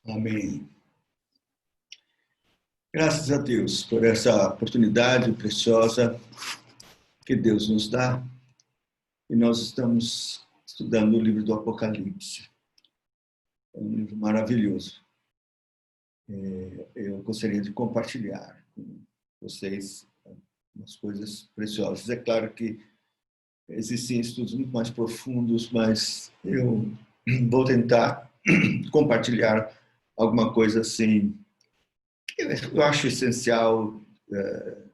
Amém. Graças a Deus por essa oportunidade preciosa que Deus nos dá. E nós estamos estudando o livro do Apocalipse. É um livro maravilhoso. Eu gostaria de compartilhar com vocês umas coisas preciosas. É claro que existem estudos muito mais profundos, mas eu vou tentar compartilhar alguma coisa assim que eu acho essencial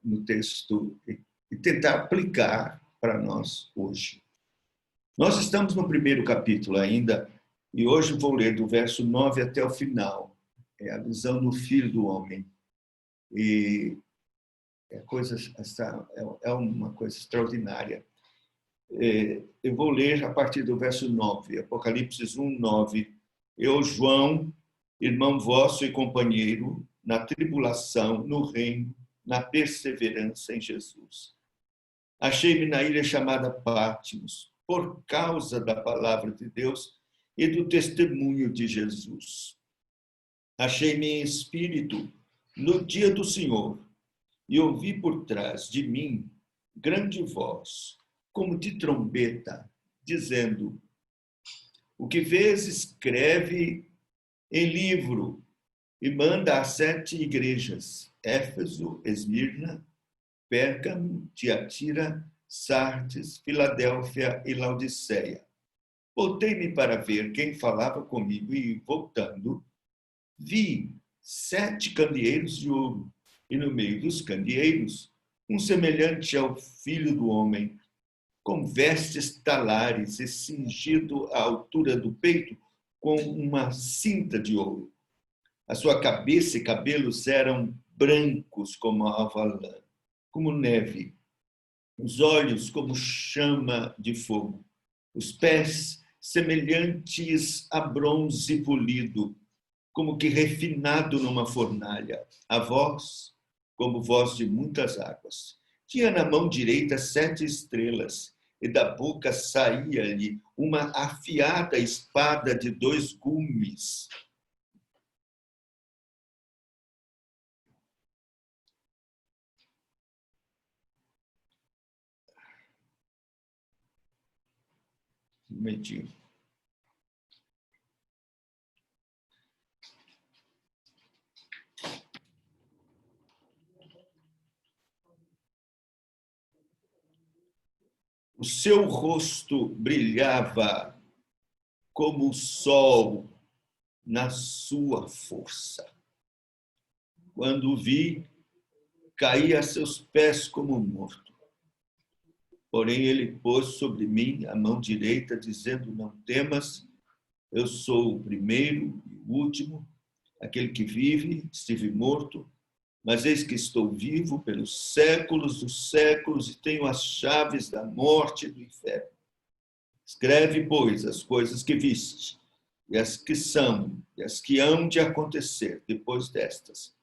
no texto e tentar aplicar para nós hoje. Nós estamos no primeiro capítulo ainda e hoje vou ler do verso 9 até o final. É a visão do Filho do Homem. E é uma coisa extraordinária. Eu vou ler a partir do verso 9, Apocalipse 1, 9. Eu, João, irmão vosso e companheiro, na tribulação, no reino, na perseverança em Jesus. Achei-me na ilha chamada Patmos, por causa da palavra de Deus e do testemunho de Jesus. Achei-me em espírito no dia do Senhor e ouvi por trás de mim grande voz, como de trombeta, dizendo: o que vês, escreve em livro e manda às 7 igrejas: Éfeso, Esmirna, Pérgamo, Tiatira, Sardes, Filadélfia e Laodiceia. Voltei-me para ver quem falava comigo e, voltando, vi 7 candeeiros de ouro e no meio dos candeeiros um semelhante ao Filho do Homem, com vestes talares e cingido à altura do peito com uma cinta de ouro. A sua cabeça e cabelos eram brancos como a alva-lã, como neve, os olhos como chama de fogo, os pés semelhantes a bronze polido, como que refinado numa fornalha, a voz como voz de muitas águas. Tinha na mão direita 7 estrelas, e da boca saía-lhe uma afiada espada de 2 gumes. Um momentinho. O seu rosto brilhava como o sol na sua força. Quando o vi, caí a seus pés como morto. Porém, ele pôs sobre mim a mão direita, dizendo: não temas, eu sou o primeiro e o último, aquele que vive, estive morto, mas eis que estou vivo pelos séculos dos séculos e tenho as chaves da morte e do inferno. Escreve, pois, as coisas que viste, e as que são, e as que hão de acontecer depois destas.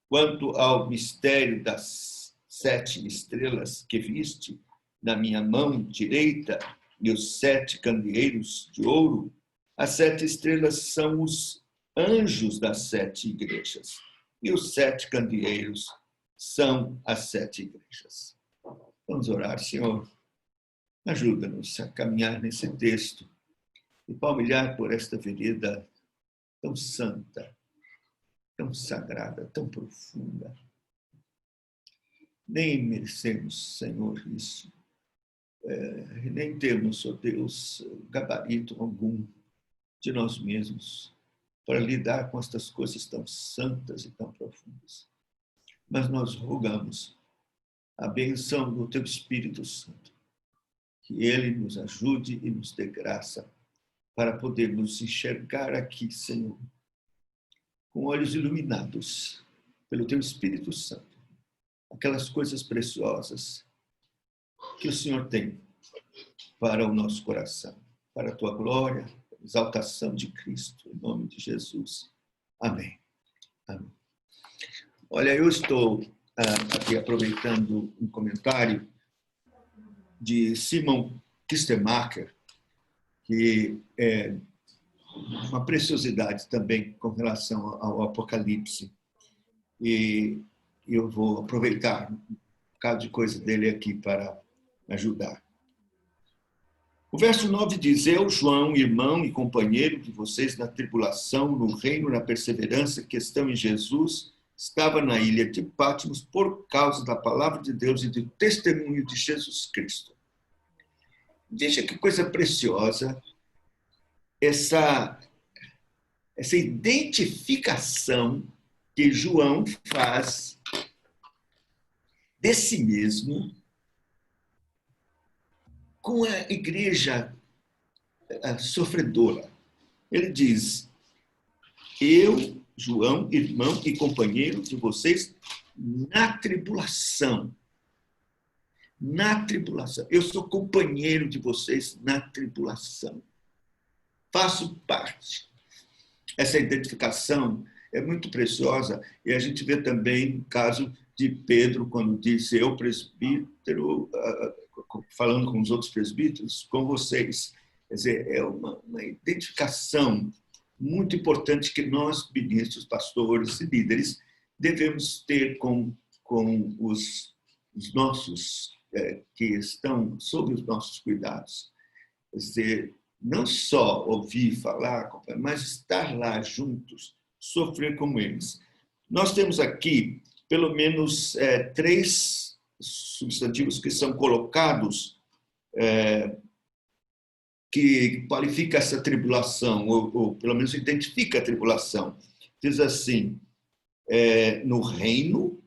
Quanto ao mistério das 7 estrelas que viste na minha mão direita e os 7 candeeiros de ouro, as 7 estrelas são os anjos das 7 igrejas, e os 7 candeeiros são as 7 igrejas. Vamos orar, Senhor. Ajuda-nos a caminhar nesse texto e palmilhar por esta vereda tão santa, tão sagrada, tão profunda. Nem merecemos, Senhor, isso. Nem temos, ó Deus, gabarito algum de nós mesmos para lidar com estas coisas tão santas e tão profundas. Mas nós rogamos a benção do Teu Espírito Santo, que Ele nos ajude e nos dê graça para podermos enxergar aqui, Senhor, com olhos iluminados pelo Teu Espírito Santo, aquelas coisas preciosas que o Senhor tem para o nosso coração, para a Tua glória, exaltação de Cristo, em nome de Jesus. Amém. Amém. Olha, eu estou aqui aproveitando um comentário de Simon Kistemaker, que uma preciosidade também com relação ao Apocalipse. E eu vou aproveitar um bocado de coisa dele aqui para ajudar. O verso 9 diz: Eu, João, irmão e companheiro de vocês na tribulação, no reino, na perseverança que estão em Jesus, estava na ilha de Patmos por causa da palavra de Deus e do testemunho de Jesus Cristo. Veja que coisa preciosa essa identificação que João faz de si mesmo com a igreja sofredora. Ele diz: Eu, João, irmão e companheiro de vocês na tribulação. Na tribulação. Eu sou companheiro de vocês na tribulação. Faço parte. Essa identificação é muito preciosa e a gente vê também o caso de Pedro, quando disse: Eu, presbítero, falando com os outros presbíteros, com vocês. Quer dizer, é uma identificação muito importante que nós, ministros, pastores e líderes, devemos ter com os nossos que estão sob os nossos cuidados. Quer dizer, não só ouvir falar, mas estar lá juntos, sofrer como eles. Nós temos aqui, pelo menos, 3 substantivos que são colocados que qualifica essa tribulação, ou pelo menos identifica a tribulação. Diz assim, no reino,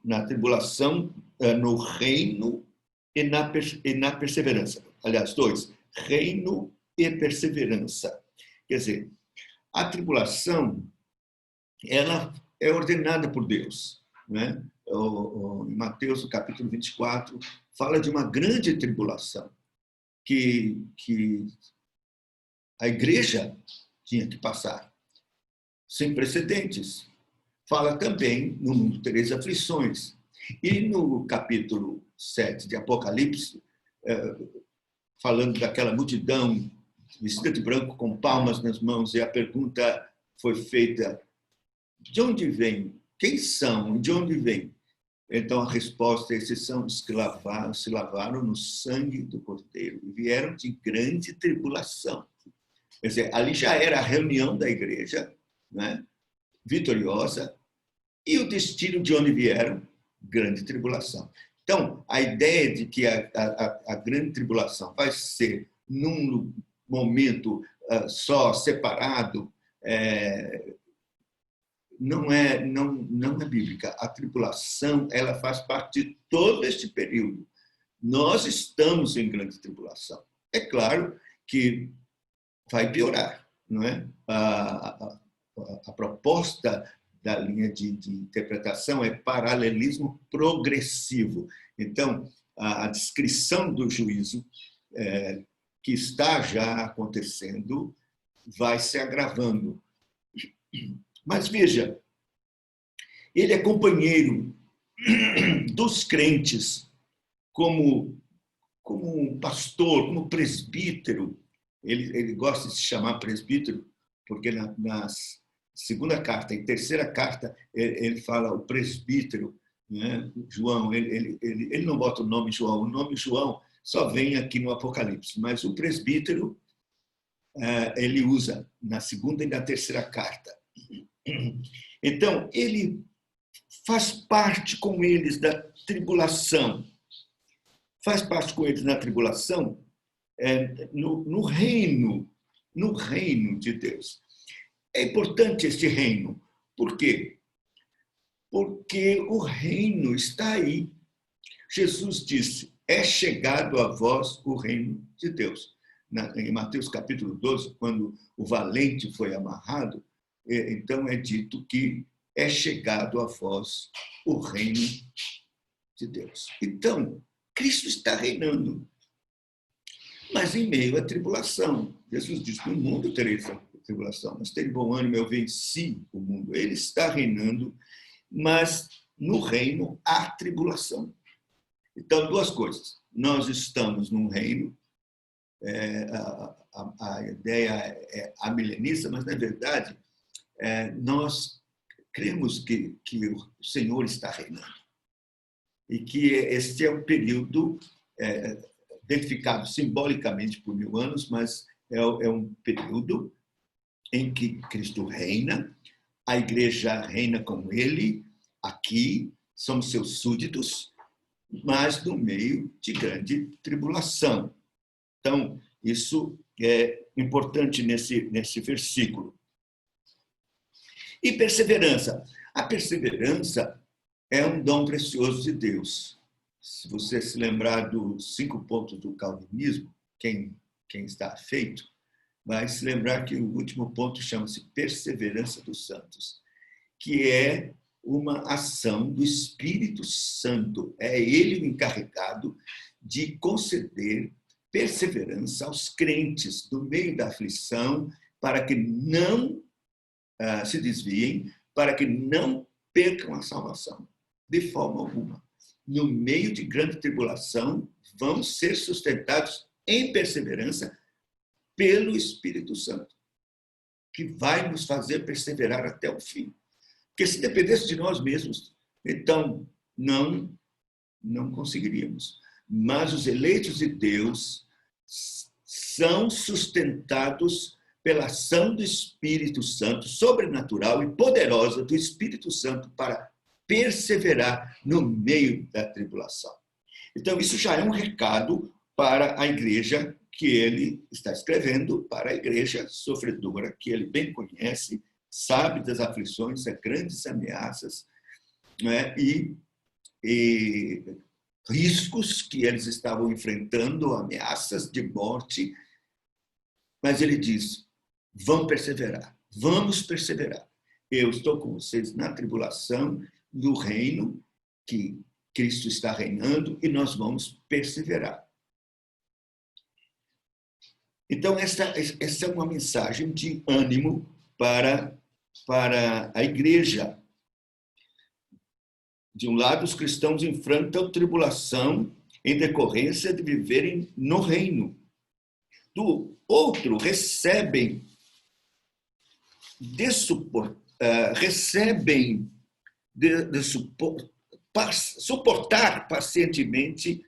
na tribulação, no reino e na perseverança. Aliás, 2, reino e perseverança. Quer dizer, a tribulação, ela é ordenada por Deus, né? Em Mateus, no capítulo 24, fala de uma grande tribulação que a igreja tinha que passar, sem precedentes. Fala também, no mundo tereis aflições. E no capítulo 7 de Apocalipse, falando daquela multidão vestida de branco com palmas nas mãos, e a pergunta foi feita: de onde vem? Quem são? De onde vem? Então a resposta é: esses são os que se lavaram no sangue do Cordeiro e vieram de grande tribulação. Quer dizer, ali já era a reunião da igreja, né, vitoriosa, e o destino de onde vieram, grande tribulação. Então, a ideia de que a grande tribulação vai ser num momento só, separado, não é bíblica. A tribulação, ela faz parte de todo este período. Nós estamos em grande tribulação. É claro que vai piorar, não é? A proposta da linha de interpretação é paralelismo progressivo. Então, a descrição do juízo que está já acontecendo vai se agravando. Mas veja, ele é companheiro dos crentes como um pastor, como presbítero. Ele gosta de se chamar presbítero porque na segunda carta e terceira carta ele fala o presbítero, né? João, ele não bota o nome João. O nome João só vem aqui no Apocalipse, mas o presbítero ele usa na segunda e na terceira carta. Então, ele faz parte com eles da tribulação. Faz parte com eles na tribulação no reino de Deus. É importante este reino. Por quê? Porque o reino está aí. Jesus disse: é chegado a vós o reino de Deus. Em Mateus capítulo 12, quando o valente foi amarrado, então é dito que é chegado a vós o reino de Deus. Então, Cristo está reinando, mas em meio à tribulação. Jesus diz: no mundo tereis tribulação, mas tem bom ânimo, eu venci o mundo. Ele está reinando, mas no reino há tribulação. Então, 2 coisas. Nós estamos num reino a ideia é amilenista, mas, na verdade, nós cremos que o Senhor está reinando e que este é um período identificado simbolicamente por 1000 anos, mas é um período em que Cristo reina, a igreja reina com ele, aqui, somos seus súditos, mas no meio de grande tribulação. Então, isso é importante nesse versículo. E perseverança. A perseverança é um dom precioso de Deus. Se você se lembrar dos 5 pontos do calvinismo, quem está afeito, vai se lembrar que o último ponto chama-se perseverança dos santos, que é uma ação do Espírito Santo. É ele o encarregado de conceder perseverança aos crentes no meio da aflição, para que não se desviem, para que não percam a salvação, de forma alguma. No meio de grande tribulação, vão ser sustentados em perseverança pelo Espírito Santo, que vai nos fazer perseverar até o fim. Porque se dependesse de nós mesmos, então não conseguiríamos. Mas os eleitos de Deus são sustentados pela ação do Espírito Santo, sobrenatural e poderosa do Espírito Santo, para perseverar no meio da tribulação. Então, isso já é um recado para a igreja que ele está escrevendo, para a igreja sofredora, que ele bem conhece, sabe das aflições, das grandes ameaças, né? e riscos que eles estavam enfrentando, ameaças de morte. Mas ele diz: vamos perseverar. Eu estou com vocês na tribulação, no reino que Cristo está reinando, e nós vamos perseverar. Então, essa é uma mensagem de ânimo para a igreja. De um lado, os cristãos enfrentam tribulação em decorrência de viverem no reino. Do outro, recebem suportar pacientemente,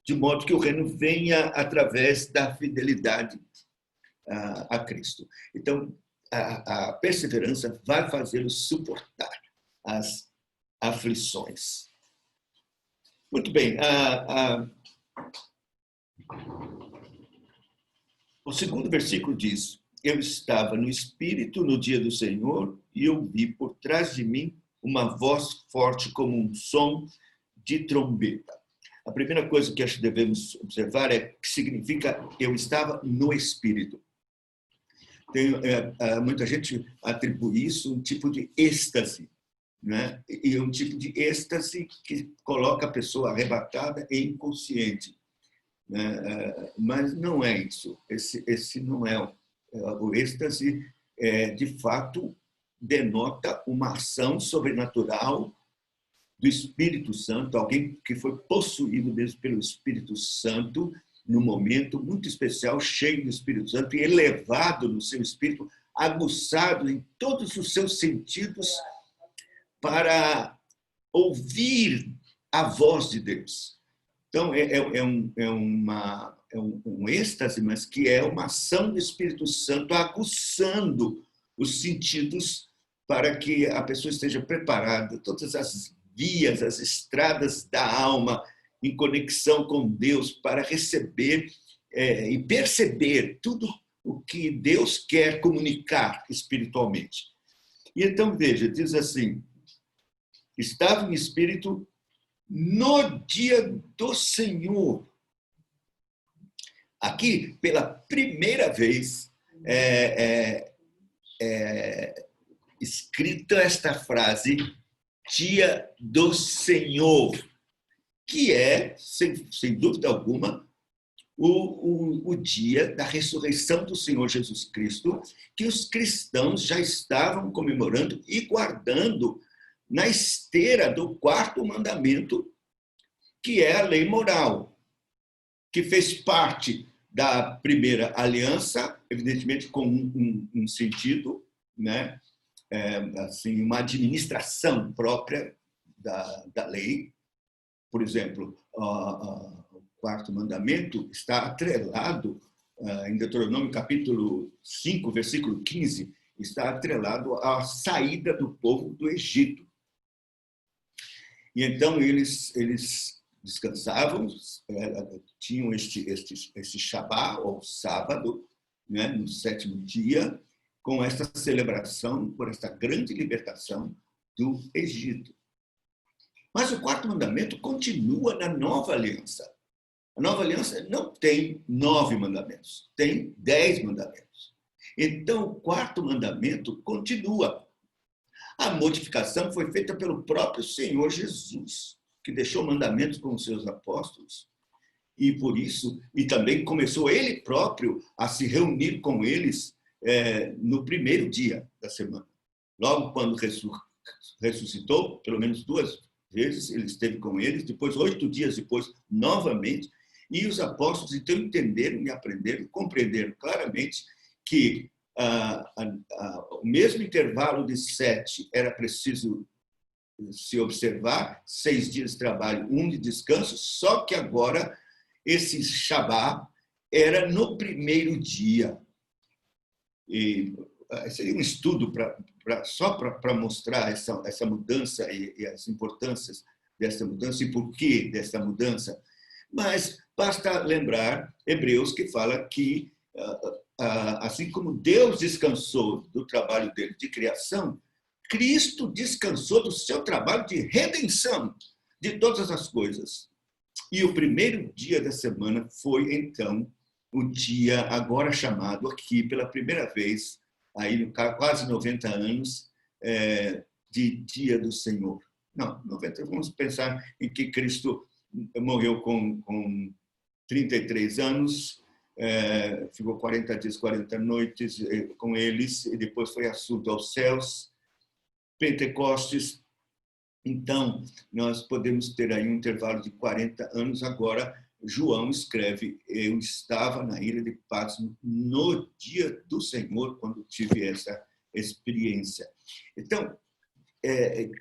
de modo que o reino venha através da fidelidade a Cristo. Então, a perseverança vai fazê-los suportar as aflições. Muito bem. O segundo versículo diz: eu estava no Espírito no dia do Senhor e ouvi por trás de mim uma voz forte como um som de trombeta. A primeira coisa que acho que devemos observar é que significa eu estava no Espírito. Muita gente atribui isso um tipo de êxtase, né? E um tipo de êxtase que coloca a pessoa arrebatada e inconsciente. Mas não é isso. Esse não é o êxtase. De fato, denota uma ação sobrenatural do Espírito Santo, alguém que foi possuído mesmo pelo Espírito Santo, num momento muito especial, cheio do Espírito Santo e elevado no seu espírito, aguçado em todos os seus sentidos para ouvir a voz de Deus. Então, um êxtase, mas que é uma ação do Espírito Santo aguçando os sentidos para que a pessoa esteja preparada, todas as vias, as estradas da alma em conexão com Deus, para receber e perceber tudo o que Deus quer comunicar espiritualmente. E então, veja, diz assim: estava em espírito no dia do Senhor. Aqui, pela primeira vez, escrita esta frase, dia do Senhor, que é, sem dúvida alguma, o dia da ressurreição do Senhor Jesus Cristo, que os cristãos já estavam comemorando e guardando na esteira do 4º mandamento, que é a lei moral, que fez parte da primeira aliança, evidentemente com um sentido, né? Assim, uma administração própria da lei. Por exemplo, o quarto mandamento está atrelado, em Deuteronômio capítulo 5, versículo 15, está atrelado à saída do povo do Egito. E então eles descansavam, tinham este Shabá, ou sábado, né, no sétimo dia, com esta celebração por esta grande libertação do Egito. Mas o quarto mandamento continua na nova aliança. A nova aliança não tem 9 mandamentos, tem 10 mandamentos. Então, o quarto mandamento continua. A modificação foi feita pelo próprio Senhor Jesus, que deixou mandamentos com os seus apóstolos. E por isso, e também começou ele próprio a se reunir com eles no primeiro dia da semana. Logo quando ressuscitou, pelo menos 2 vezes, ele esteve com eles, depois 8 dias depois, novamente, e os apóstolos então entenderam e aprenderam, compreenderam claramente que o mesmo intervalo de 7 era preciso se observar, 6 dias de trabalho, 1 de descanso, só que agora esse Shabá era no primeiro dia. E seria um estudo só para mostrar essa mudança e as importâncias dessa mudança e por que dessa mudança. Mas basta lembrar Hebreus, que fala que, assim como Deus descansou do trabalho dele de criação, Cristo descansou do seu trabalho de redenção de todas as coisas. E o primeiro dia da semana foi, então, o dia agora chamado aqui pela primeira vez, aí quase 90 anos, de Dia do Senhor. Não, 90, vamos pensar em que Cristo morreu com 33 anos, ficou 40 dias, 40 noites com eles, e depois foi assunto aos céus. Pentecostes. Então, nós podemos ter aí um intervalo de 40 anos. Agora, João escreve: eu estava na ilha de Patmos no dia do Senhor, quando tive essa experiência. Então,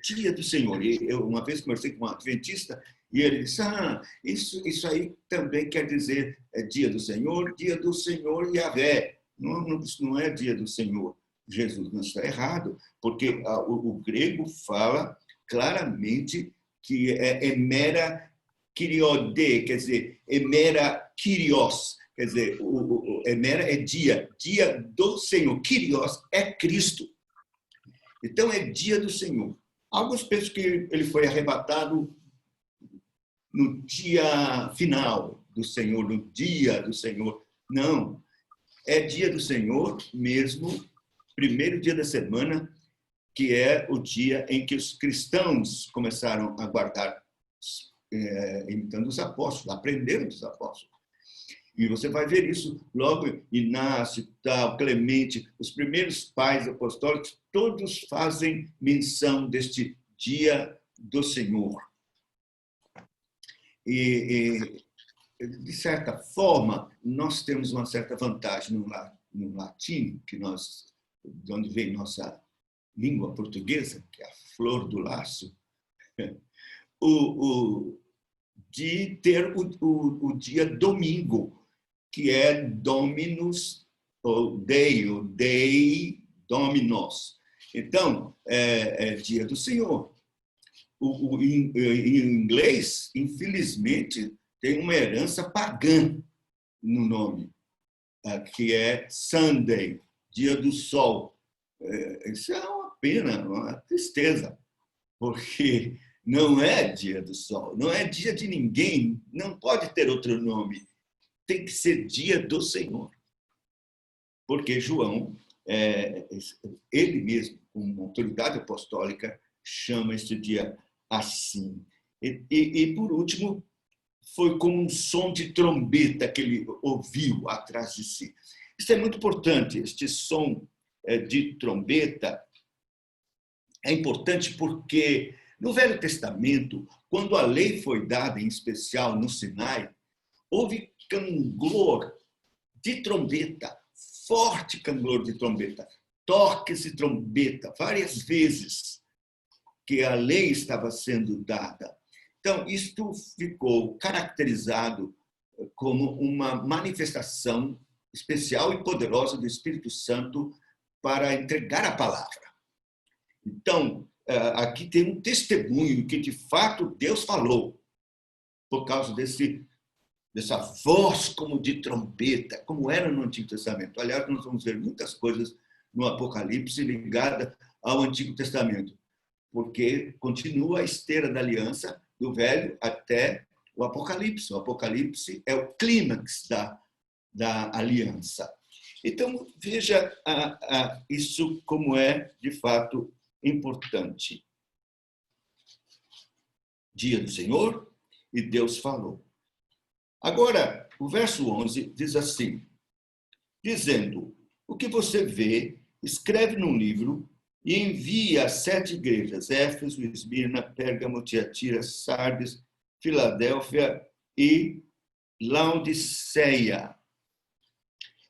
dia do Senhor. Eu uma vez conversei com um adventista e ele disse: isso aí também quer dizer dia do Senhor Yahvé. Não é dia do Senhor Jesus. Não está errado, porque o grego fala claramente que é emera kyriode, quer dizer, emera kyrios, quer dizer, emera é dia do Senhor, kyrios é Cristo. Então é dia do Senhor. Alguns pensam que ele foi arrebatado no dia final do Senhor, no dia do Senhor. Não, é dia do Senhor mesmo, primeiro dia da semana, que é o dia em que os cristãos começaram a guardar, imitando os apóstolos, aprenderam dos apóstolos. E você vai ver isso logo, Inácio, tal, Clemente, os primeiros pais apostólicos, todos fazem menção deste dia do Senhor. E de certa forma, nós temos uma certa vantagem no latim, de onde vem nossa língua portuguesa, que é a flor do lácio, de ter o dia domingo, que é Dominus, ou Dei Dominos. Então, é dia do Senhor. Em inglês, infelizmente, tem uma herança pagã no nome, que é Sunday, dia do sol. Isso é uma pena, uma tristeza, porque não é dia do sol, não é dia de ninguém, não pode ter outro nome. Tem que ser dia do Senhor. Porque João, ele mesmo, como autoridade apostólica, chama este dia assim. E por último, foi como um som de trombeta que ele ouviu atrás de si. Isso é muito importante, este som de trombeta é importante porque no Velho Testamento, quando a lei foi dada, em especial no Sinai, houve canglor de trombeta, forte canglor de trombeta, toques de trombeta, várias vezes que a lei estava sendo dada. Então, isto ficou caracterizado como uma manifestação especial e poderosa do Espírito Santo para entregar a palavra. Então, aqui tem um testemunho que, de fato, Deus falou, por causa dessa voz como de trombeta, como era no Antigo Testamento. Aliás, nós vamos ver muitas coisas no Apocalipse ligadas ao Antigo Testamento, porque continua a esteira da aliança do Velho até o Apocalipse. O Apocalipse é o clímax da aliança. Então, veja isso como é, de fato, importante. Dia do Senhor, e Deus falou. Agora, o verso 11 diz assim, dizendo, o que você vê, escreve num livro e envia às 7 igrejas, Éfeso, Esmirna, Pérgamo, Tiatira, Sardes, Filadélfia e Laodiceia.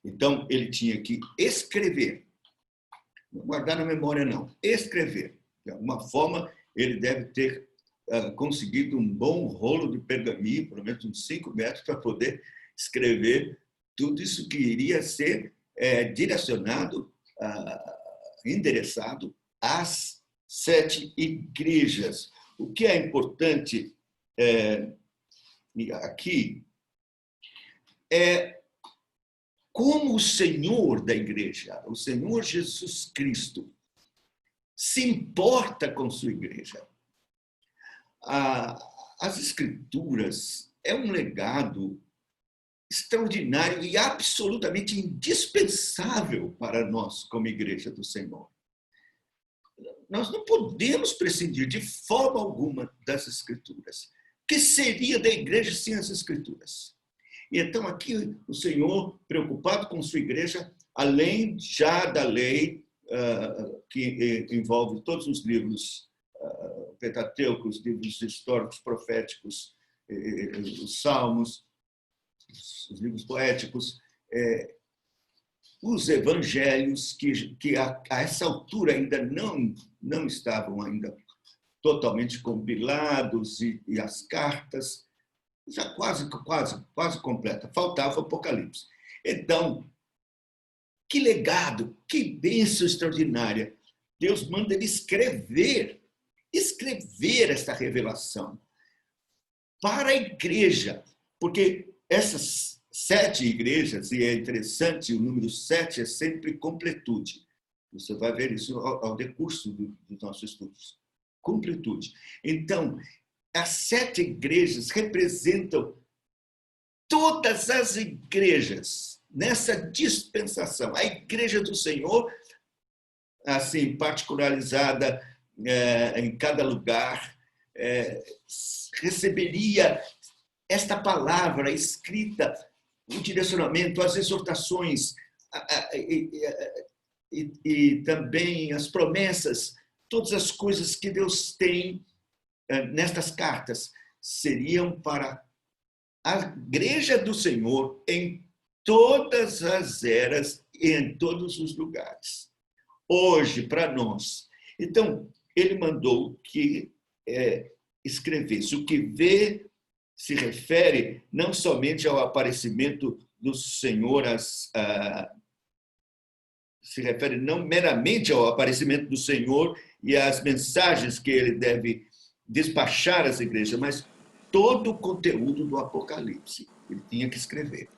Então, ele tinha que escrever, não guardar na memória, não, escrever. De alguma forma, ele deve ter conseguido um bom rolo de pergaminho, pelo menos uns 5 metros, para poder escrever tudo isso que iria ser direcionado, endereçado às 7 igrejas. O que é importante aqui é como o Senhor da igreja, o Senhor Jesus Cristo, se importa com sua igreja. As Escrituras é um legado extraordinário e absolutamente indispensável para nós como igreja do Senhor. Nós não podemos prescindir de forma alguma das Escrituras. O que seria da igreja sem as Escrituras? E então aqui o Senhor, preocupado com sua igreja, além já da lei que envolve todos os livros Pentateuco, os livros históricos, proféticos, os salmos, os livros poéticos, os evangelhos, que a essa altura ainda não estavam ainda totalmente compilados, e as cartas, já quase completa. Faltava o Apocalipse. Então, que legado, que bênção extraordinária. Deus manda ele escrever esta revelação para a igreja, porque essas 7 igrejas, e é interessante, o número 7 é sempre completude. Você vai ver isso ao decurso dos nossos estudos. Completude. Então, as 7 igrejas representam todas as igrejas nessa dispensação. A igreja do Senhor, assim, particularizada em cada lugar, receberia esta palavra escrita, o direcionamento, as exortações e também as promessas, todas as coisas que Deus tem nestas cartas seriam para a igreja do Senhor em todas as eras e em todos os lugares. Hoje, para nós. Então, ele mandou que escrevesse. O que vê se refere não somente ao aparecimento do Senhor, se refere não meramente ao aparecimento do Senhor e às mensagens que ele deve despachar às igrejas, mas todo o conteúdo do Apocalipse. Ele tinha que escrever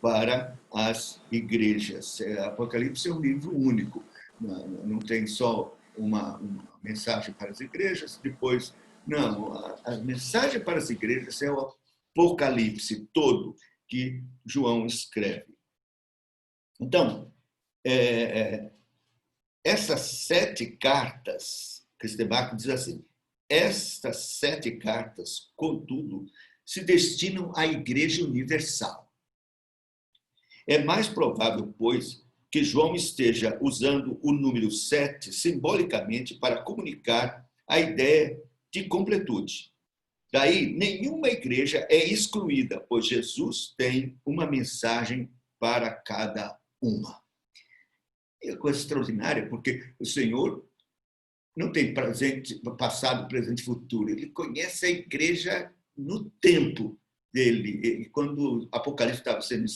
para as igrejas. Apocalipse é um livro único, não tem só uma mensagem para as igrejas, depois... Não, a mensagem para as igrejas é o Apocalipse todo que João escreve. Então, essas 7 cartas, Cristebaco diz assim, estas 7 cartas, contudo, se destinam à Igreja Universal. É mais provável, pois, que João esteja usando o número 7 simbolicamente para comunicar a ideia de completude. Daí, nenhuma igreja é excluída, pois Jesus tem uma mensagem para cada uma. É coisa extraordinária, porque o Senhor não tem presente, passado, presente e futuro. Ele conhece a igreja no tempo dele. E quando o Apocalipse estava sendo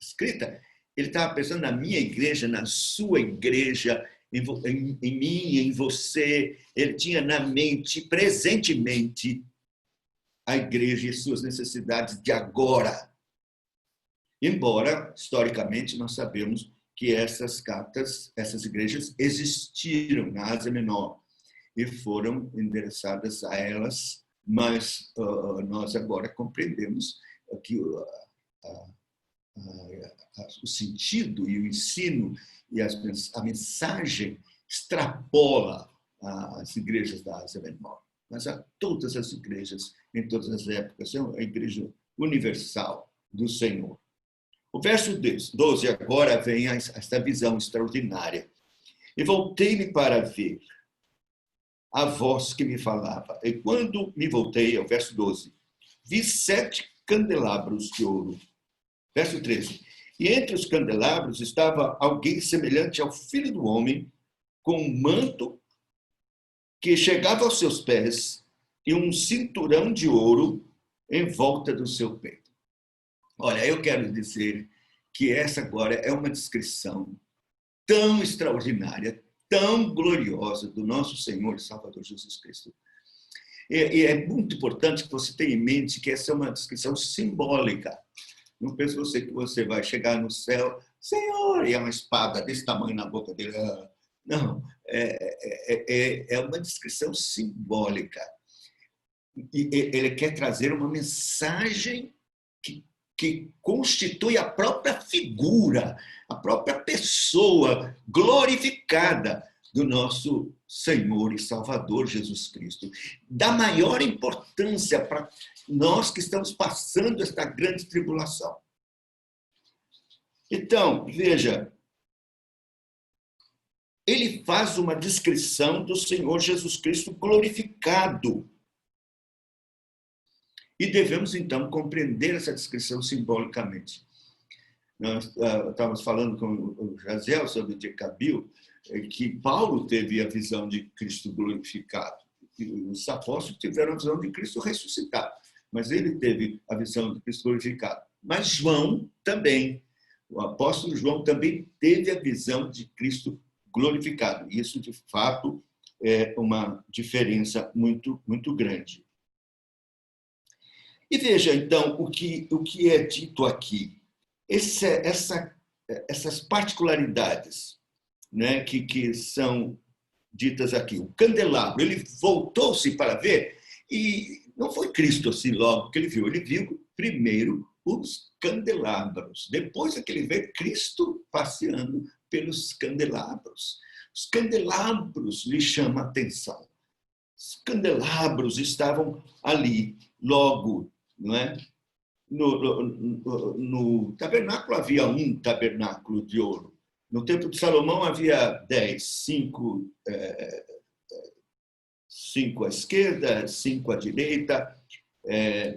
escrita, ele estava pensando na minha igreja, na sua igreja, em mim, em você. Ele tinha na mente, presentemente, a igreja e suas necessidades de agora. Embora, historicamente, nós sabemos que essas cartas, essas igrejas existiram na Ásia Menor e foram endereçadas a elas, mas nós agora compreendemos que o sentido e o ensino e a mensagem extrapola as igrejas da Ásia Menor. Mas a todas as igrejas, em todas as épocas, é a igreja universal do Senhor. O verso 12 agora vem esta visão extraordinária. E voltei-me para ver a voz que me falava. E quando me voltei, ao verso 12, vi 7 candelabros de ouro. Verso 13. E entre os candelabros estava alguém semelhante ao Filho do Homem, com um manto que chegava aos seus pés e um cinturão de ouro em volta do seu peito. Olha, eu quero dizer que essa agora é uma descrição tão extraordinária, tão gloriosa do nosso Senhor e Salvador Jesus Cristo. E é muito importante que você tenha em mente que essa é uma descrição simbólica. Não pense você que você vai chegar no céu, Senhor, e há uma espada desse tamanho na boca dele. Não, é uma descrição simbólica. E ele quer trazer uma mensagem que constitui a própria figura, a própria pessoa glorificada do nosso Senhor e Salvador Jesus Cristo. Da maior importância para nós que estamos passando esta grande tribulação. Então, veja, ele faz uma descrição do Senhor Jesus Cristo glorificado. E devemos, então, compreender essa descrição simbolicamente. Nós estávamos falando com o Jaziel sobre o Decabil, que Paulo teve a visão de Cristo glorificado. E os apóstolos tiveram a visão de Cristo ressuscitado. Mas ele teve a visão de Cristo glorificado. Mas João também, o apóstolo João também teve a visão de Cristo glorificado. E isso, de fato, é uma diferença muito, muito grande. E veja, então, o que é dito aqui. Essas particularidades, né, que são ditas aqui. O candelabro, ele voltou-se para ver, e não foi Cristo assim logo que ele viu primeiro os candelabros. Depois é que ele vê Cristo passeando pelos candelabros. Os candelabros lhe chamam a atenção. Os candelabros estavam ali, logo, não é? No tabernáculo havia um tabernáculo de ouro. No templo de Salomão havia 10, 5 à esquerda, 5 à direita.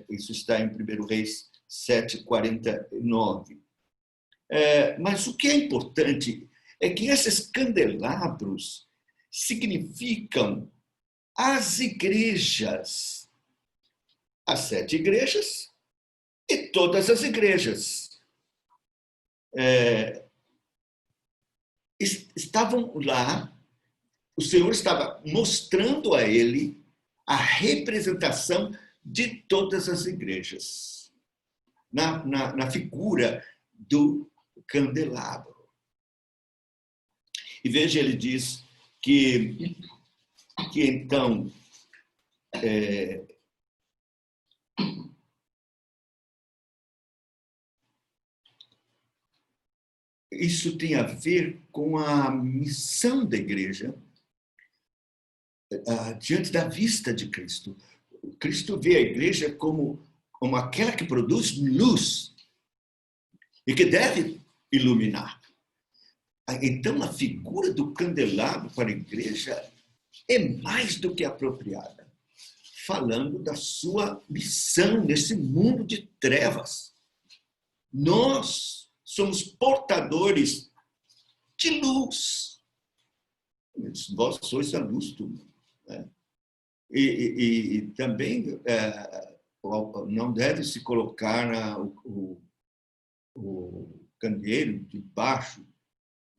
Isso está em 1 Reis 7:49. Mas o que é importante é que esses candelabros significam as igrejas, as 7 igrejas e todas as igrejas. Estavam lá, o Senhor estava mostrando a ele a representação de todas as igrejas, na figura do candelabro. E veja, ele diz que então, isso tem a ver com a missão da igreja diante da vista de Cristo. Cristo vê a igreja como aquela que produz luz e que deve iluminar. Então, a figura do candelabro para a igreja é mais do que apropriada. falando da sua missão nesse mundo de trevas. Nós somos portadores de luz. Vós sois a luz do mundo, né? E também não deve se colocar o candeeiro debaixo,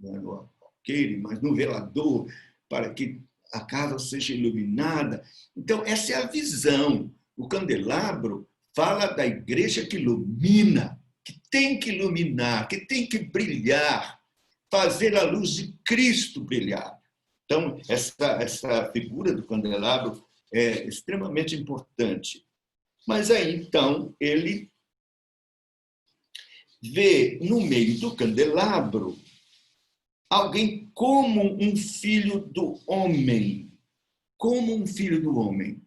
né, no alqueire, mas no velador, para que a casa seja iluminada. Então, essa é a visão. O candelabro fala da igreja que ilumina, que tem que iluminar, que tem que brilhar, fazer a luz de Cristo brilhar. Então, essa figura do candelabro é extremamente importante. Mas aí, então, ele vê no meio do candelabro alguém como um filho do homem. Como um filho do homem.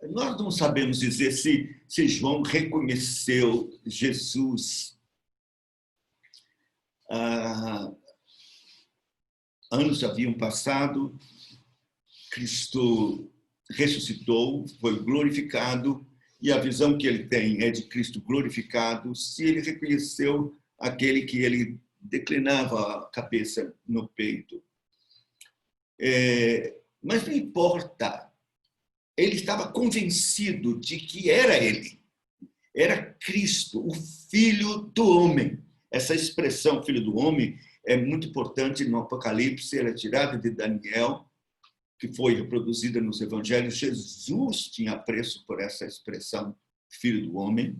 Nós não sabemos dizer se João reconheceu Jesus. Anos haviam passado, Cristo ressuscitou, foi glorificado, e a visão que ele tem é de Cristo glorificado, se ele reconheceu aquele que ele declinava a cabeça no peito. Mas não importa, ele estava convencido de que era ele, era Cristo, o Filho do Homem. Essa expressão, Filho do Homem, é muito importante no Apocalipse, ela é tirada de Daniel, que foi reproduzida nos evangelhos. Jesus tinha apreço por essa expressão, Filho do Homem,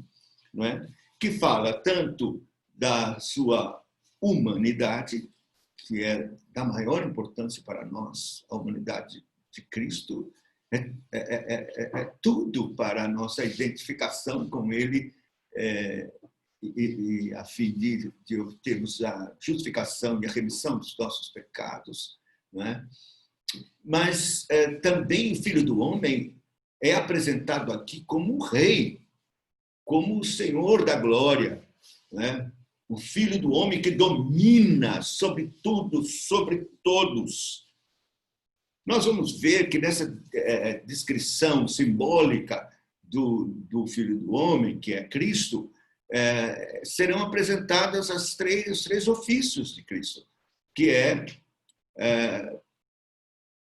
não é? Que fala tanto da sua humanidade, que é da maior importância para nós, a humanidade de Cristo, é tudo para a nossa identificação com Ele, e a fim de termos a justificação e a remissão dos nossos pecados, não é? Mas também o Filho do Homem é apresentado aqui como um rei, como o Senhor da glória, né? O Filho do Homem que domina sobre tudo, sobre todos. Nós vamos ver que nessa descrição simbólica do Filho do Homem, que é Cristo, serão apresentadas os três ofícios de Cristo, que é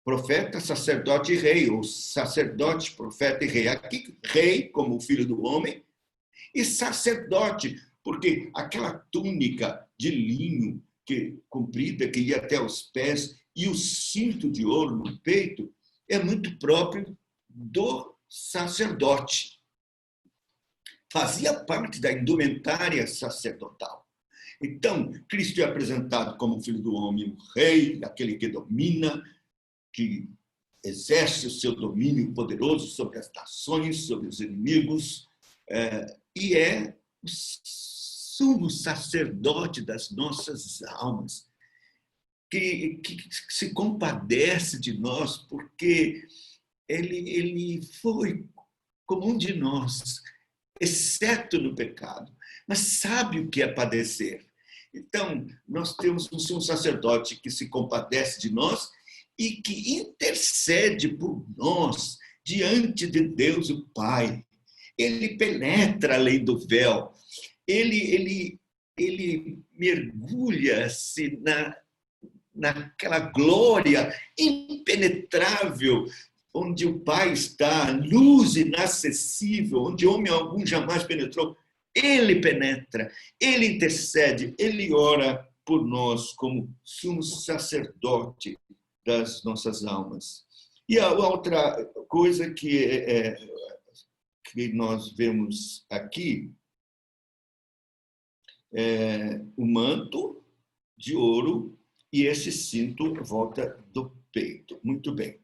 profeta, sacerdote e rei, ou sacerdote, profeta e rei. Aqui, rei, como o Filho do Homem, e sacerdote, porque aquela túnica de linho comprida, que ia até os pés, e o cinto de ouro no peito, é muito próprio do sacerdote. Fazia parte da indumentária sacerdotal. Então, Cristo é apresentado como o Filho do Homem, o rei, aquele que domina, que exerce o seu domínio poderoso sobre as nações, sobre os inimigos, e é o sumo sacerdote das nossas almas, que se compadece de nós, porque ele foi como um de nós, exceto no pecado, mas sabe o que é padecer. Então, nós temos um sumo sacerdote que se compadece de nós e que intercede por nós diante de Deus o Pai. Ele penetra além do véu, ele mergulha-se naquela glória impenetrável, onde o Pai está, luz inacessível, onde homem algum jamais penetrou. Ele penetra, ele intercede, ele ora por nós como sumo sacerdote das nossas almas. E a outra coisa que nós vemos aqui é o manto de ouro e esse cinto à volta do peito. Muito bem.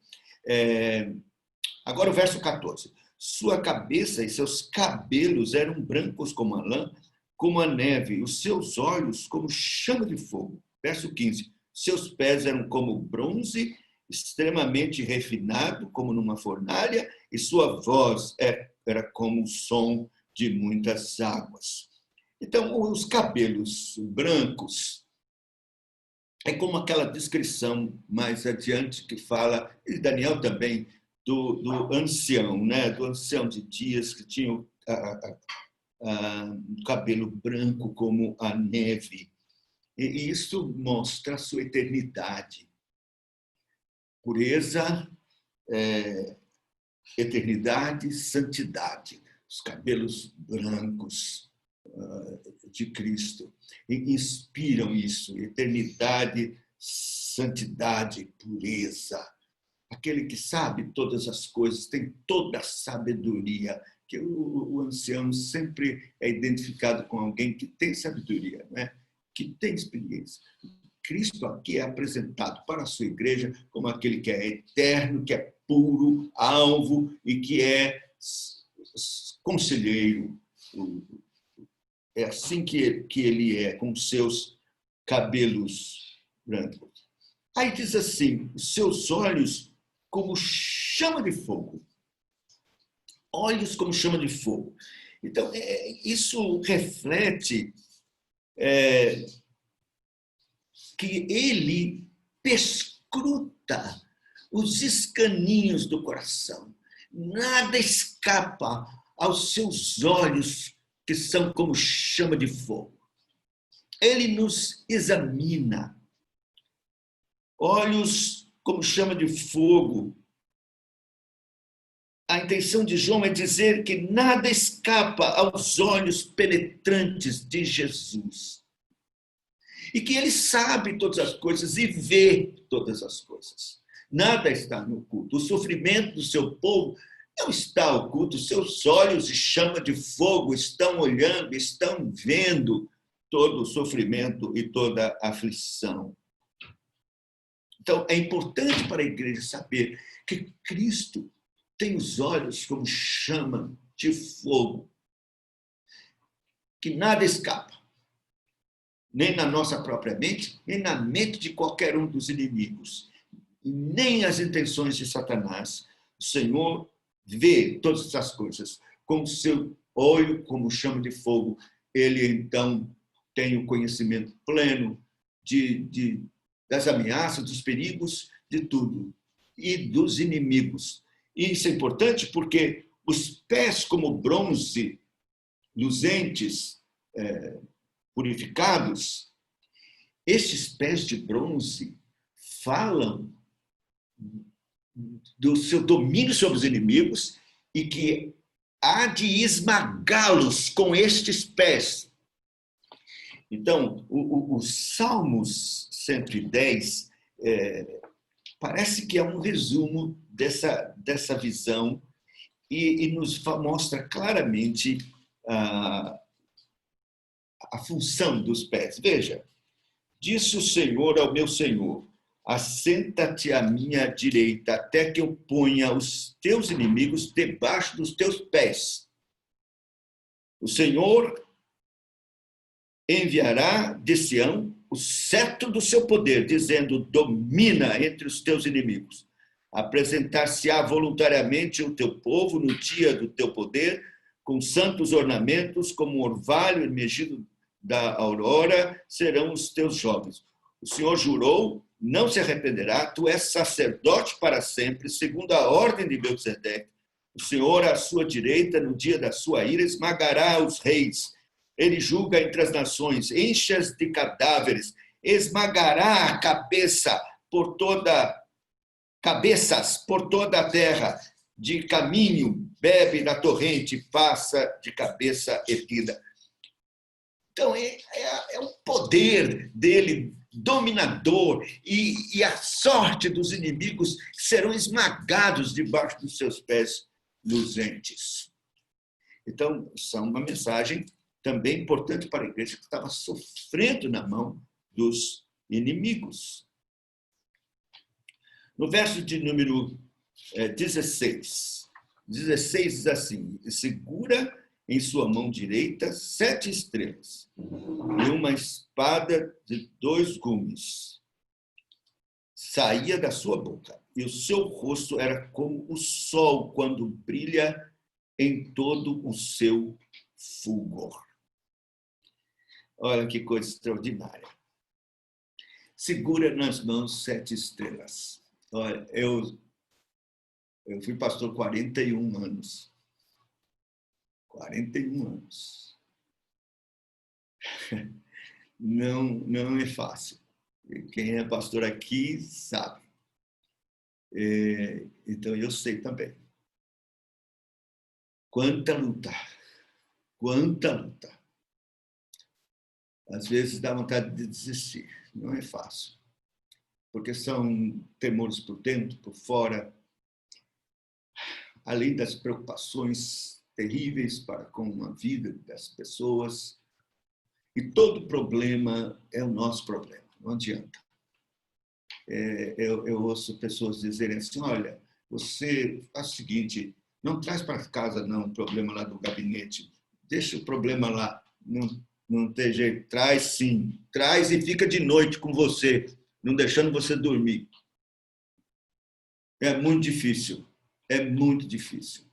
Agora o verso 14. Sua cabeça e seus cabelos eram brancos como a lã, como a neve, e os seus olhos como chama de fogo. Verso 15. Seus pés eram como bronze, extremamente refinado, como numa fornalha, e sua voz era como o som de muitas águas. Então, os cabelos brancos É como aquela descrição mais adiante que fala, e Daniel também, do ancião, né? Do ancião de dias que tinha o cabelo branco como a neve. E isso mostra a sua eternidade. Pureza, eternidade, santidade. Os cabelos brancos de Cristo inspiram isso, eternidade, santidade, pureza. Aquele que sabe todas as coisas, tem toda a sabedoria, que o ancião sempre é identificado com alguém que tem sabedoria, né? Que tem experiência. Cristo aqui é apresentado para a sua igreja como aquele que é eterno, que é puro, alvo e que é conselheiro. É assim que ele é, com seus cabelos brancos. Aí diz assim, os seus olhos como chama de fogo. Olhos como chama de fogo. Então, isso reflete que ele perscruta os escaninhos do coração. Nada escapa aos seus olhos, que são como chama de fogo. Ele nos examina. Olhos como chama de fogo. A intenção de João é dizer que nada escapa aos olhos penetrantes de Jesus. E que ele sabe todas as coisas e vê todas as coisas. Nada está no oculto. O sofrimento do seu povo não está oculto. Seus olhos de chama de fogo estão olhando, estão vendo todo o sofrimento e toda a aflição. Então, é importante para a igreja saber que Cristo tem os olhos como chama de fogo, que nada escapa, nem na nossa própria mente, nem na mente de qualquer um dos inimigos, nem as intenções de Satanás. O Senhor vê todas essas coisas com o seu olho como chama de fogo. Ele, então, tem o conhecimento pleno das ameaças, dos perigos, de tudo, e dos inimigos. E isso é importante porque os pés como bronze, luzentes, purificados, estes pés de bronze falam do seu domínio sobre os inimigos e que há de esmagá-los com estes pés. Então, o Salmos 110 parece que é um resumo dessa visão e nos mostra claramente a função dos pés. Veja, disse o Senhor ao meu Senhor, assenta-te à minha direita, até que eu ponha os teus inimigos debaixo dos teus pés. O Senhor enviará de Sião o cetro do seu poder, dizendo, domina entre os teus inimigos. Apresentar-se-á voluntariamente o teu povo no dia do teu poder, com santos ornamentos, como o orvalho emergido da aurora, serão os teus jovens. O Senhor jurou, não se arrependerá, tu és sacerdote para sempre, segundo a ordem de Melquisedeque. O Senhor, à sua direita, no dia da sua ira, esmagará os reis. Ele julga entre as nações, enche-as de cadáveres, esmagará a cabeças por toda a terra. De caminho, bebe da torrente, passa de cabeça erguida. Então, é o poder dele, dominador, e a sorte dos inimigos serão esmagados debaixo dos seus pés luzentes. Então, isso é uma mensagem também importante para a igreja que estava sofrendo na mão dos inimigos. No verso de número 16 diz assim, segura em sua mão direita 7 estrelas e uma espada de 2 gumes saía da sua boca, e o seu rosto era como o sol quando brilha em todo o seu fulgor. Olha que coisa extraordinária. segura nas mãos 7 estrelas. Olha, eu fui pastor 41 anos. 41 anos. Não é fácil. Quem é pastor aqui sabe. Então, eu sei também. Quanta luta. Quanta luta. Às vezes dá vontade de desistir. Não é fácil. Porque são temores por dentro, por fora, além das preocupações terríveis para com a vida das pessoas. E todo problema é o nosso problema, não adianta. Eu ouço pessoas dizerem assim, olha, você faz o seguinte, não traz para casa não o problema lá do gabinete, deixa o problema lá, não tem jeito, traz sim, traz e fica de noite com você, não deixando você dormir. É muito difícil, é muito difícil.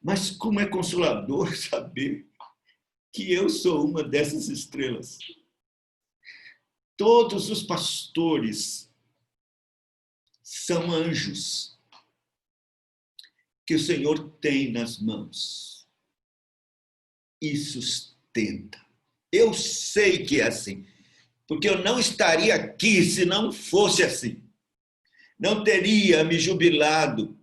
Mas como é consolador saber que eu sou uma dessas estrelas. Todos os pastores são anjos que o Senhor tem nas mãos e sustenta. Eu sei que é assim, porque eu não estaria aqui se não fosse assim. Não teria me jubilado,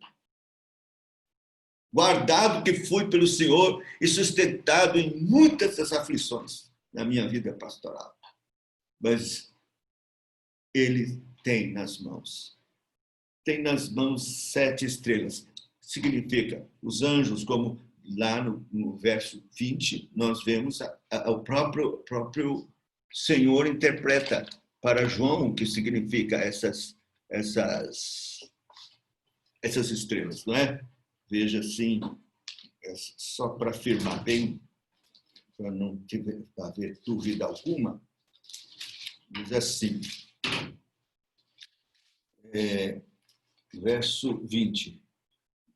guardado que fui pelo Senhor e sustentado em muitas das aflições na minha vida pastoral. Mas Ele tem nas mãos. Tem nas mãos 7 estrelas. Significa, os anjos, como lá no verso 20, nós vemos o próprio Senhor interpreta para João o que significa essas estrelas, não é? Veja assim, só para afirmar bem, para não haver dúvida alguma, diz assim, verso 20.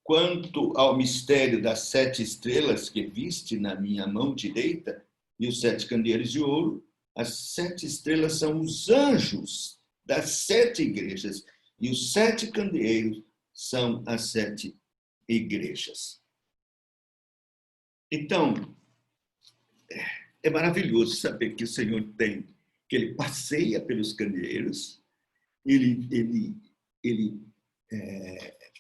Quanto ao mistério das 7 estrelas que viste na minha mão direita e os 7 candeeiros de ouro, as 7 estrelas são os anjos das 7 igrejas e os 7 candeeiros são as 7 igrejas. Então, é maravilhoso saber que o Senhor tem, que Ele passeia pelos candeeiros, Ele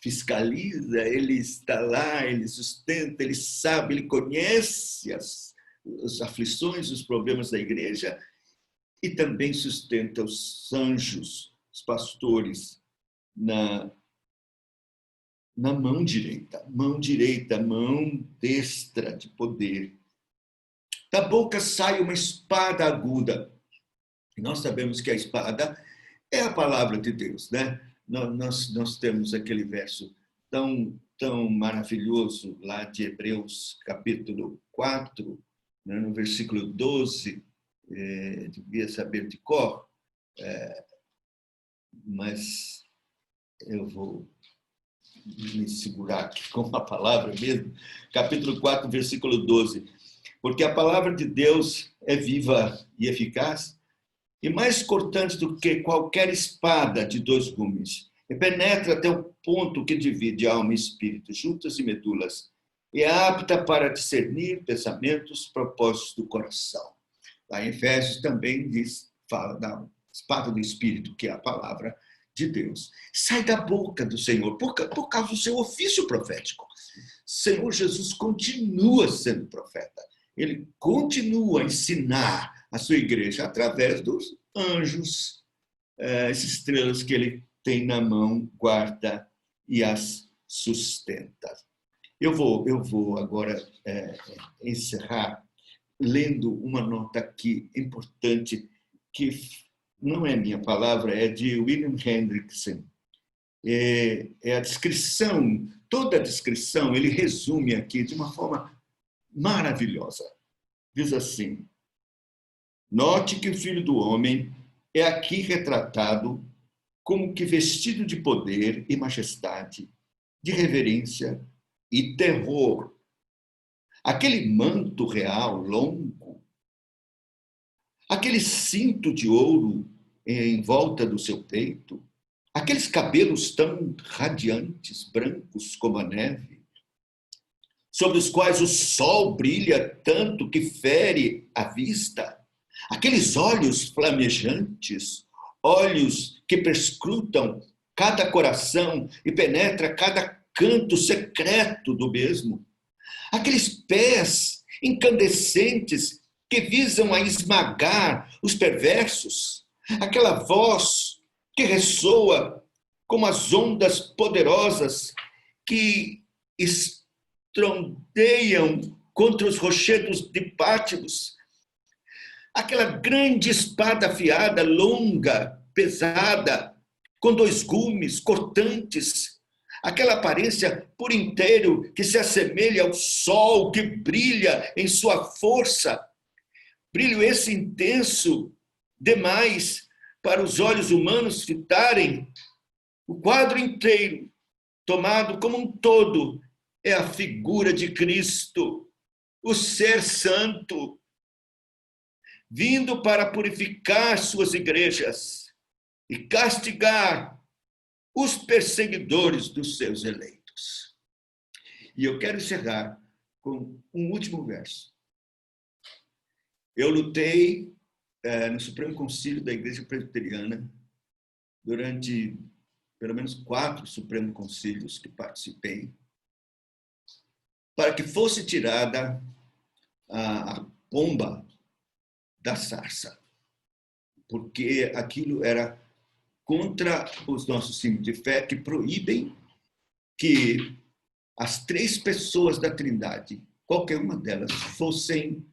fiscaliza, Ele está lá, Ele sustenta, Ele sabe, Ele conhece as aflições, os problemas da igreja e também sustenta os anjos, os pastores, na mão direita, mão destra de poder. Da boca sai uma espada aguda. Nós sabemos que a espada é a palavra de Deus, né? Nós temos aquele verso tão maravilhoso lá de Hebreus, capítulo 4, né, no versículo 12, devia saber de cor, mas eu vou me segurar aqui com a palavra mesmo. Capítulo 4, versículo 12. Porque a palavra de Deus é viva e eficaz, e mais cortante do que qualquer espada de 2 gumes, e penetra até o ponto que divide alma e espírito, juntas e medulas, e é apta para discernir pensamentos, propósitos do coração. Lá em Efésios também fala da espada do espírito, que é a palavra de Deus. Sai da boca do Senhor, por causa do seu ofício profético. Senhor Jesus continua sendo profeta. Ele continua a ensinar a sua igreja através dos anjos, essas estrelas que ele tem na mão, guarda e as sustenta. Eu vou agora encerrar lendo uma nota aqui importante, que não é minha palavra, é de William Hendrickson. É a descrição, toda a descrição, ele resume aqui de uma forma maravilhosa. Diz assim: note que o Filho do Homem é aqui retratado como que vestido de poder e majestade, de reverência e terror. Aquele manto real longo, aquele cinto de ouro em volta do seu peito, aqueles cabelos tão radiantes, brancos como a neve, sobre os quais o sol brilha tanto que fere a vista, aqueles olhos flamejantes, olhos que perscrutam cada coração e penetra cada canto secreto do mesmo, aqueles pés incandescentes que visam a esmagar os perversos, aquela voz que ressoa como as ondas poderosas que estrondeiam contra os rochedos de Pátmos, aquela grande espada afiada, longa, pesada, com 2 gumes cortantes, aquela aparência por inteiro que se assemelha ao sol que brilha em sua força, brilho esse intenso demais para os olhos humanos fitarem. O quadro inteiro, tomado como um todo, é a figura de Cristo, o ser santo, vindo para purificar suas igrejas e castigar os perseguidores dos seus eleitos. E eu quero encerrar com um último verso. Eu lutei no Supremo Concílio da Igreja Presbiteriana durante pelo menos 4 Supremos Concílios que participei, para que fosse tirada a pomba da sarça, porque aquilo era contra os nossos símbolos de fé que proíbem que as 3 pessoas da Trindade, qualquer uma delas, fossem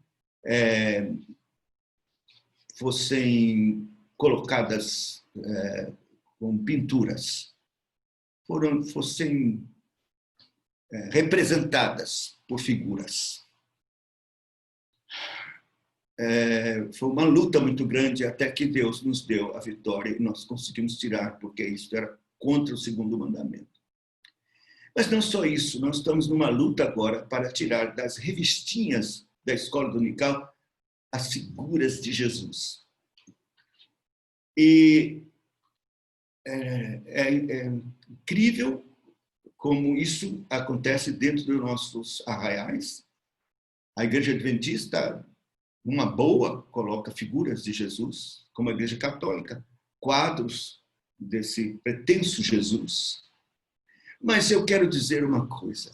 colocadas com pinturas, fossem representadas por figuras. Foi uma luta muito grande até que Deus nos deu a vitória e nós conseguimos tirar, porque isso era contra o 2º mandamento. Mas não só isso, nós estamos numa luta agora para tirar das revistinhas da escola dominical as figuras de Jesus. E é incrível como isso acontece dentro dos nossos arraiais. A Igreja Adventista, uma boa, coloca figuras de Jesus, como a Igreja Católica, quadros desse pretenso Jesus. Mas eu quero dizer uma coisa.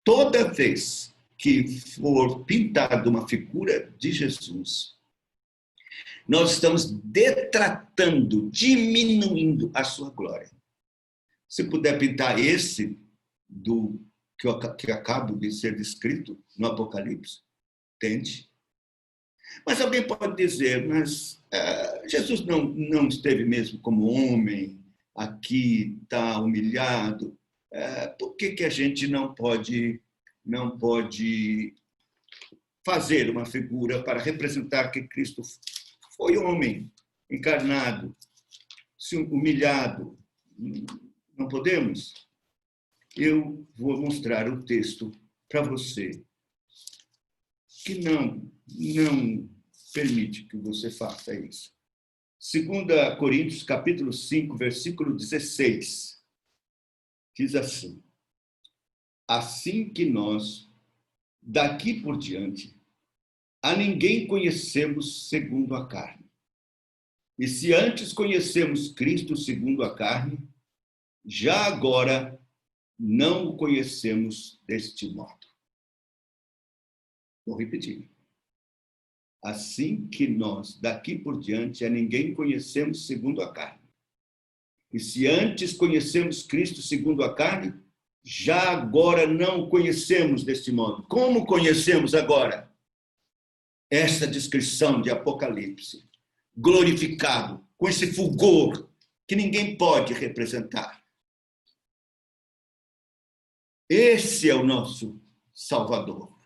Toda vez que for pintada uma figura de Jesus, nós estamos detratando, diminuindo a sua glória. Se puder pintar esse que acabo de ser descrito no Apocalipse, tente. Mas alguém pode dizer, mas Jesus não esteve mesmo como homem, aqui está humilhado. Por que a gente não pode fazer uma figura para representar que Cristo foi homem, encarnado, humilhado? Não podemos? Eu vou mostrar o texto para você, que não permite que você faça isso. 2 Coríntios, capítulo 5, versículo 16, diz assim: assim que nós, daqui por diante, a ninguém conhecemos segundo a carne. E se antes conhecemos Cristo segundo a carne, já agora não o conhecemos deste modo. Vou repetir. Assim que nós, daqui por diante, a ninguém conhecemos segundo a carne. E se antes conhecemos Cristo segundo a carne, já agora não o conhecemos deste modo. Como conhecemos agora? Esta descrição de Apocalipse, glorificado, com esse fulgor que ninguém pode representar. Esse é o nosso Salvador,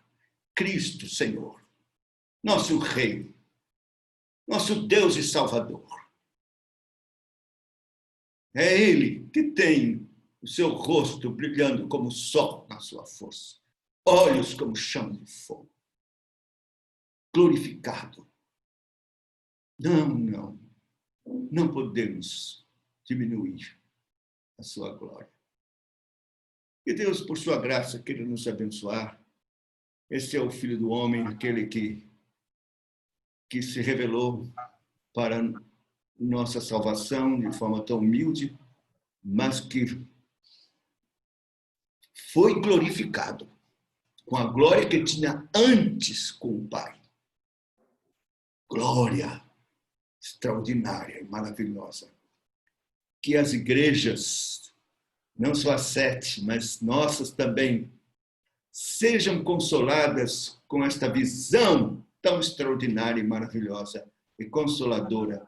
Cristo Senhor, nosso Rei, nosso Deus e Salvador. É Ele que tem o seu rosto brilhando como o sol na sua força, olhos como chama de fogo, glorificado, Não podemos diminuir a sua glória. Que Deus, por sua graça, queira nos abençoar. Esse é o Filho do Homem, aquele que se revelou para nossa salvação de forma tão humilde, mas que foi glorificado com a glória que tinha antes com o Pai. Glória extraordinária e maravilhosa. Que as igrejas, não só as 7, mas nossas também, sejam consoladas com esta visão tão extraordinária e maravilhosa e consoladora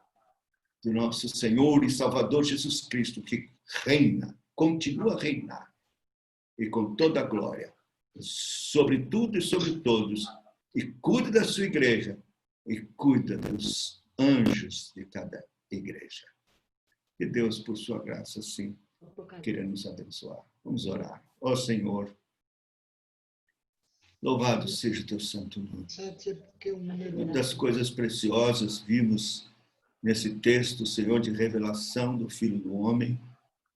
do nosso Senhor e Salvador Jesus Cristo, que reina, continua a reinar, e com toda a glória, sobre tudo e sobre todos, e cuida da sua igreja, e cuida dos anjos de cada igreja. Que Deus, por sua graça, sim, queira nos abençoar. Vamos orar. Ó Senhor, louvado seja o teu santo nome. Das coisas preciosas vimos nesse texto, Senhor, de revelação do Filho do Homem,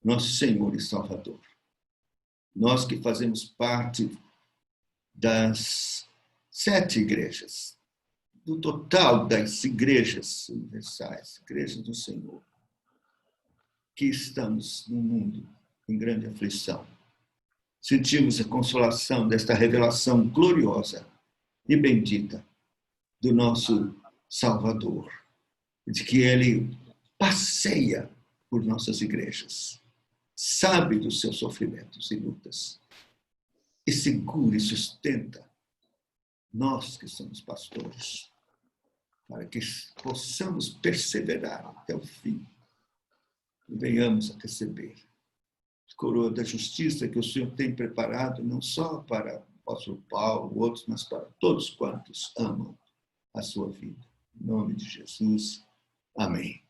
nosso Senhor e Salvador. Nós que fazemos parte das 7 igrejas, do total das igrejas universais, igrejas do Senhor, que estamos no mundo em grande aflição. Sentimos a consolação desta revelação gloriosa e bendita do nosso Salvador, de que Ele passeia por nossas igrejas, sabe dos seus sofrimentos e lutas, e segura e sustenta nós que somos pastores, para que possamos perseverar até o fim e venhamos a receber a coroa da justiça que o Senhor tem preparado, não só para o apóstolo Paulo, outros, mas para todos quantos amam a sua vida. Em nome de Jesus. Amém.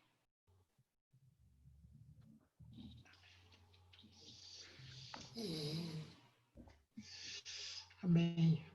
Amém.